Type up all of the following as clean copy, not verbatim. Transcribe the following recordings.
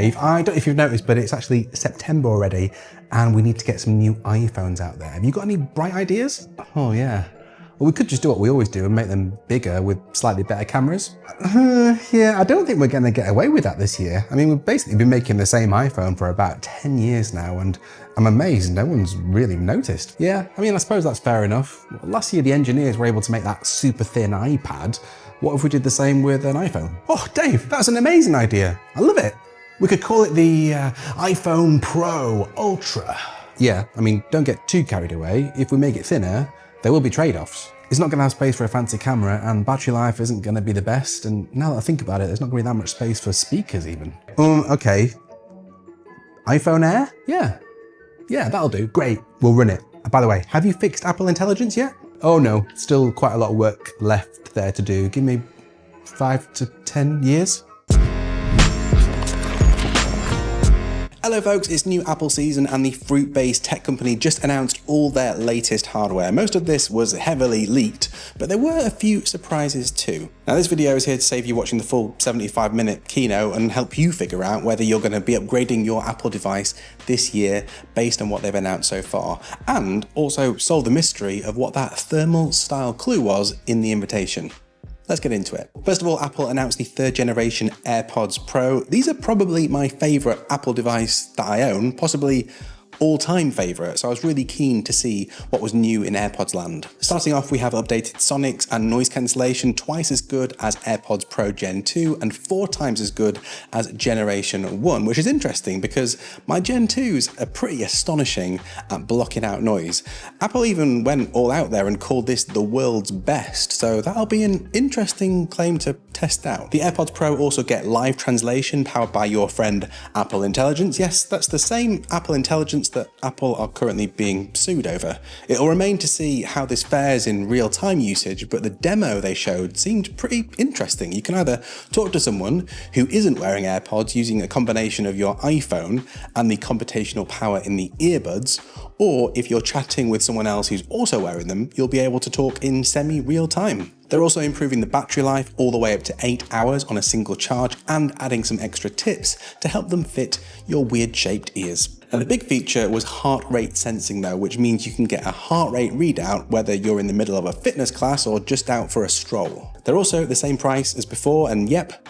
Dave. I don't know if you've noticed, but it's actually September already, and we need to get some new iPhones out there. Have you got any bright ideas? Oh yeah. Well, we could just do what we always do and make them bigger with slightly better cameras. Yeah, I don't think we're gonna get away with that this year. I mean, we've basically been making the same iPhone for about 10 years now, and I'm amazed no one's really noticed. Yeah, I mean, I suppose that's fair enough. Last year, the engineers were able to make that super thin iPad. What if we did the same with an iPhone? Oh, Dave, that's an amazing idea. I love it. We could call it the iPhone Pro Ultra. Yeah, I mean, don't get too carried away. If we make it thinner, there will be trade-offs. It's not going to have space for a fancy camera, and battery life isn't going to be the best, and now that I think about it, there's not going to be that much space for speakers even. Okay. iPhone Air? Yeah, that'll do. Great, we'll run it. By the way, have you fixed Apple Intelligence yet? Oh no, still quite a lot of work left there to do. Give me 5 to 10 years. Hello folks, it's new Apple season and the fruit-based tech company just announced all their latest hardware. Most of this was heavily leaked, but there were a few surprises too. Now this video is here to save you watching the full 75-minute keynote and help you figure out whether you're going to be upgrading your Apple device this year based on what they've announced so far, and also solve the mystery of what that thermal style clue was in the invitation. Let's get into it. First of all, Apple announced the 3rd generation AirPods Pro. These are probably my favorite Apple device that I own, possibly all-time favorite, so I was really keen to see what was new in AirPods land. Starting off, we have updated sonics and noise cancellation, twice as good as AirPods Pro Gen 2 and 4 times as good as Generation 1, which is interesting because my Gen 2s are pretty astonishing at blocking out noise. Apple even went all out there and called this the world's best, so that'll be an interesting claim to test out. The AirPods Pro also get live translation powered by your friend Apple Intelligence. Yes, that's the same Apple Intelligence that Apple are currently being sued over. It'll remain to see how this fares in real-time usage, but the demo they showed seemed pretty interesting. You can either talk to someone who isn't wearing AirPods using a combination of your iPhone and the computational power in the earbuds, or if you're chatting with someone else who's also wearing them, you'll be able to talk in semi-real time. They're also improving the battery life all the way up to 8 hours on a single charge and adding some extra tips to help them fit your weird shaped ears. Now the big feature was heart rate sensing though, which means you can get a heart rate readout whether you're in the middle of a fitness class or just out for a stroll. They're also the same price as before, and yep,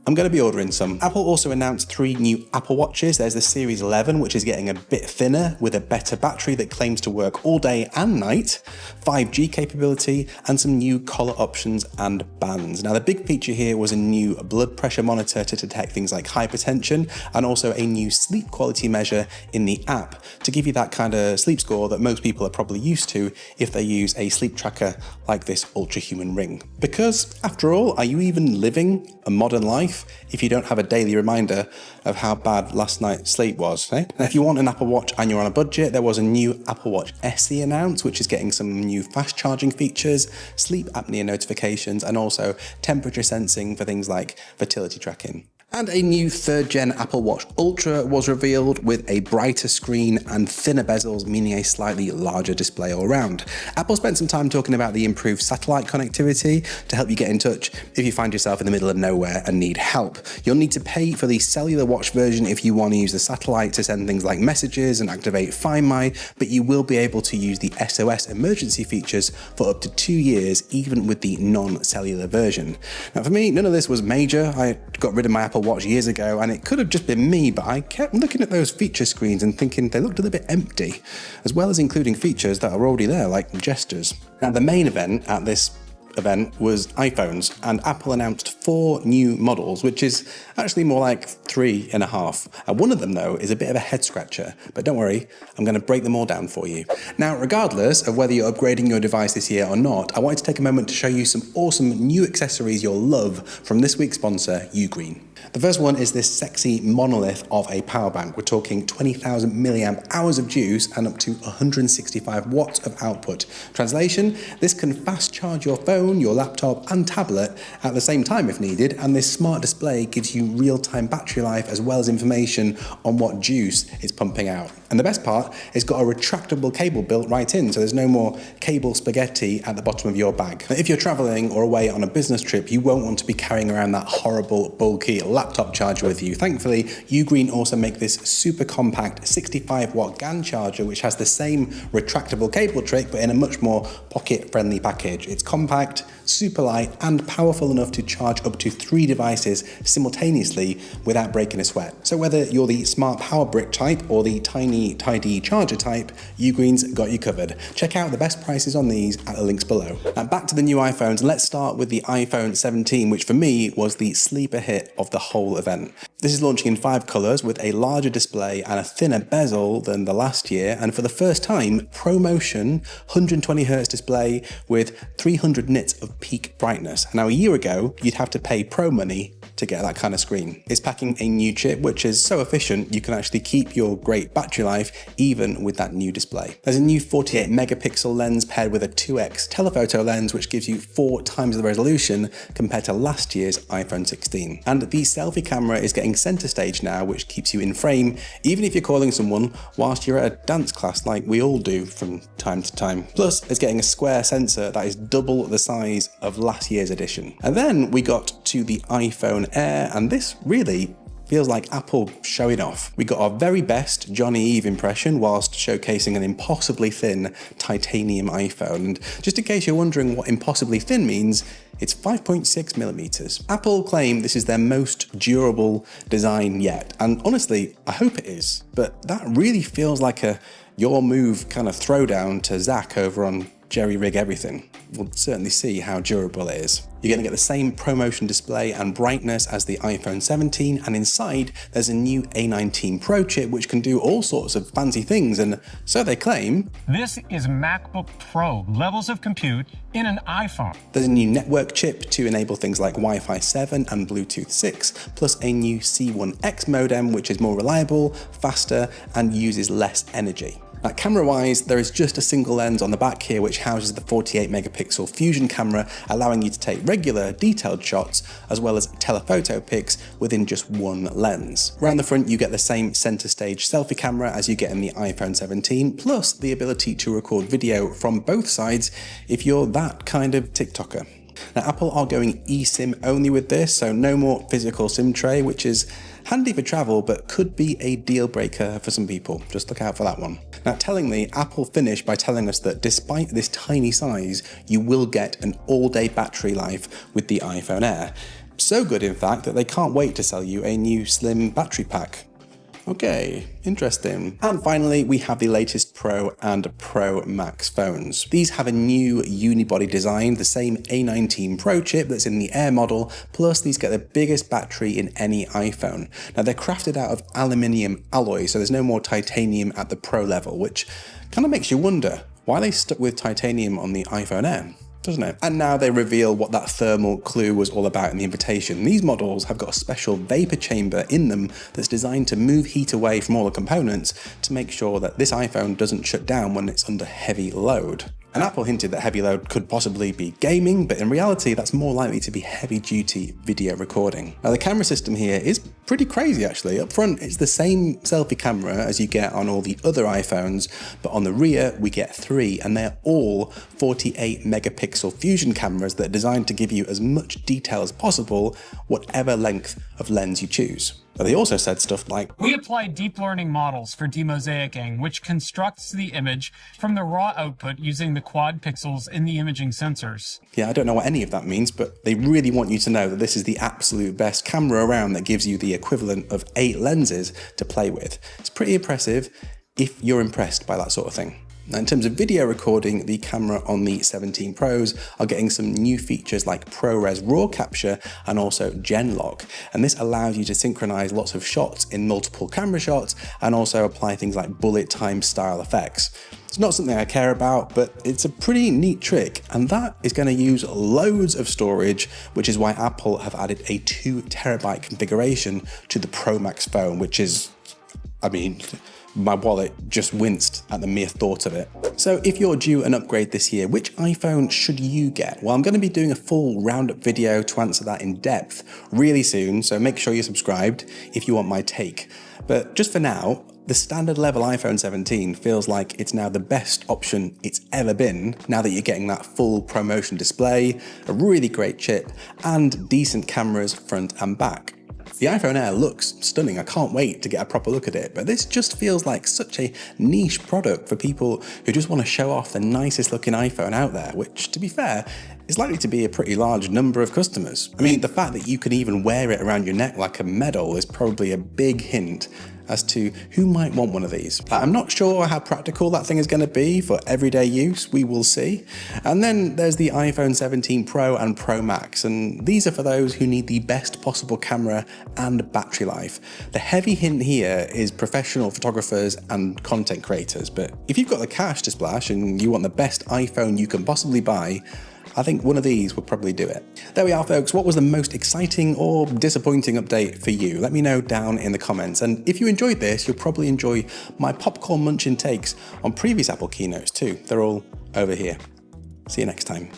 I'm going to be ordering some. Apple also announced 3 new Apple Watches. There's the Series 11, which is getting a bit thinner with a better battery that claims to work all day and night, 5G capability, and some new collar options and bands. Now the big feature here was a new blood pressure monitor to detect things like hypertension, and also a new sleep quality measure in the app to give you that kind of sleep score that most people are probably used to if they use a sleep tracker like this Ultra Human Ring. Because after all, are you even living a modern life if you don't have a daily reminder of how bad last night's sleep was, eh? Now, if you want an Apple Watch and you're on a budget, there was a new Apple Watch SE announced, which is getting some new fast charging features, sleep apnea notifications, and also temperature sensing for things like fertility tracking. And a new 3rd gen Apple Watch Ultra was revealed with a brighter screen and thinner bezels, meaning a slightly larger display all around. Apple spent some time talking about the improved satellite connectivity to help you get in touch if you find yourself in the middle of nowhere and need help. You'll need to pay for the cellular watch version if you want to use the satellite to send things like messages and activate Find My, but you will be able to use the SOS emergency features for up to 2 years, even with the non-cellular version. Now for me, none of this was major. I got rid of my Apple Watch years ago, and it could have just been me, but I kept looking at those feature screens and thinking they looked a little bit empty, as well as including features that are already there, like gestures. Now the main event at this event was iPhones, and Apple announced 4 new models, which is actually more like 3.5. And one of them though is a bit of a head scratcher, but don't worry, I'm going to break them all down for you. Now, regardless of whether you're upgrading your device this year or not, I wanted to take a moment to show you some awesome new accessories you'll love from this week's sponsor, Ugreen. The first one is this sexy monolith of a power bank. We're talking 20,000 milliamp hours of juice and up to 165 watts of output. Translation, this can fast charge your phone, your laptop and tablet at the same time if needed, and this smart display gives you real-time battery life as well as information on what juice it's pumping out. And the best part, it's got a retractable cable built right in, so there's no more cable spaghetti at the bottom of your bag. Now, if you're traveling or away on a business trip, you won't want to be carrying around that horrible, bulky laptop charger with you. Thankfully, Ugreen also make this super compact 65-watt GAN charger, which has the same retractable cable trick, but in a much more pocket-friendly package. It's compact, super light, and powerful enough to charge up to 3 devices simultaneously without breaking a sweat. So whether you're the smart power brick type or the tiny, tidy charger type, Ugreen's got you covered. Check out the best prices on these at the links below. Now back to the new iPhones, and let's start with the iPhone 17, which for me was the sleeper hit of the whole event. This is launching in 5 colours with a larger display and a thinner bezel than the last year, and for the first time, ProMotion 120Hz display with 300 nits of peak brightness. Now a year ago, you'd have to pay Pro money to get that kind of screen. It's packing a new chip which is so efficient you can actually keep your great battery life even with that new display. There's a new 48 megapixel lens paired with a 2x telephoto lens which gives you 4 times the resolution compared to last year's iPhone 16. And the selfie camera is getting center stage now, which keeps you in frame even if you're calling someone whilst you're at a dance class like we all do from time to time. Plus it's getting a square sensor that is double the size of last year's edition. And then we got to the iPhone Air, and this really feels like Apple showing off. We got our very best Johnny Eve impression whilst showcasing an impossibly thin titanium iPhone. And just in case you're wondering what impossibly thin means, it's 5.6 millimeters. Apple claim this is their most durable design yet, and honestly, I hope it is. But that really feels like a your move kind of throwdown to Zach over on Jerry Rig Everything. We'll certainly see how durable it is. You're going to get the same ProMotion display and brightness as the iPhone 17, and inside there's a new A19 Pro chip which can do all sorts of fancy things, and so they claim. This is MacBook Pro levels of compute in an iPhone. There's a new network chip to enable things like Wi-Fi 7 and Bluetooth 6, plus a new C1X modem which is more reliable, faster, and uses less energy. Now, camera-wise, there is just a single lens on the back here which houses the 48 megapixel fusion camera, allowing you to take regular detailed shots as well as telephoto pics within just one lens. Around the front you get the same center stage selfie camera as you get in the iPhone 17, plus the ability to record video from both sides if you're that kind of TikToker. Now Apple are going eSIM only with this, so no more physical SIM tray, which is handy for travel but could be a deal breaker for some people. Just look out for that one. Now tellingly, Apple finished by telling us that despite this tiny size, you will get an all-day battery life with the iPhone Air. So good in fact that they can't wait to sell you a new slim battery pack. Okay, interesting. And finally, we have the latest Pro and Pro Max phones. These have a new unibody design, the same A19 Pro chip that's in the Air model, plus these get the biggest battery in any iPhone. Now they're crafted out of aluminium alloy, so there's no more titanium at the Pro level, which kind of makes you wonder why they stuck with titanium on the iPhone Air, doesn't it? And now they reveal what that thermal clue was all about in the invitation. These models have got a special vapor chamber in them that's designed to move heat away from all the components to make sure that this iPhone doesn't shut down when it's under heavy load. And Apple hinted that heavy load could possibly be gaming, but in reality that's more likely to be heavy-duty video recording. Now the camera system here is pretty crazy actually. Up front it's the same selfie camera as you get on all the other iPhones, but on the rear we get 3, and they're all 48 megapixel fusion cameras that are designed to give you as much detail as possible, whatever length of lens you choose. But they also said stuff like, we apply deep learning models for demosaicing, which constructs the image from the raw output using the quad pixels in the imaging sensors. Yeah, I don't know what any of that means, but they really want you to know that this is the absolute best camera around that gives you the equivalent of 8 lenses to play with. It's pretty impressive if you're impressed by that sort of thing. Now, in terms of video recording, the camera on the 17 Pros are getting some new features like ProRes RAW capture and also Gen Lock. And this allows you to synchronize lots of shots in multiple camera shots and also apply things like bullet time style effects. It's not something I care about, but it's a pretty neat trick, and that is going to use loads of storage, which is why Apple have added a 2 terabyte configuration to the Pro Max phone, which is, I mean, my wallet just winced at the mere thought of it. So if you're due an upgrade this year, which iPhone should you get? Well, I'm going to be doing a full roundup video to answer that in depth really soon, so make sure you're subscribed if you want my take. But just for now, The standard level iPhone 17 feels like it's now the best option it's ever been, now that you're getting that full ProMotion display, a really great chip, and decent cameras front and back. The iPhone Air looks stunning, I can't wait to get a proper look at it, but this just feels like such a niche product for people who just want to show off the nicest looking iPhone out there, which, to be fair, is likely to be a pretty large number of customers. I mean, the fact that you can even wear it around your neck like a medal is probably a big hint as to who might want one of these. I'm not sure how practical that thing is going to be for everyday use, we will see. And then there's the iPhone 17 Pro and Pro Max, and these are for those who need the best possible camera and battery life. The heavy hint here is professional photographers and content creators, but if you've got the cash to splash and you want the best iPhone you can possibly buy, I think one of these would probably do it. There we are, folks. What was the most exciting or disappointing update for you? Let me know down in the comments. And if you enjoyed this, you'll probably enjoy my popcorn munching takes on previous Apple keynotes too. They're all over here. See you next time.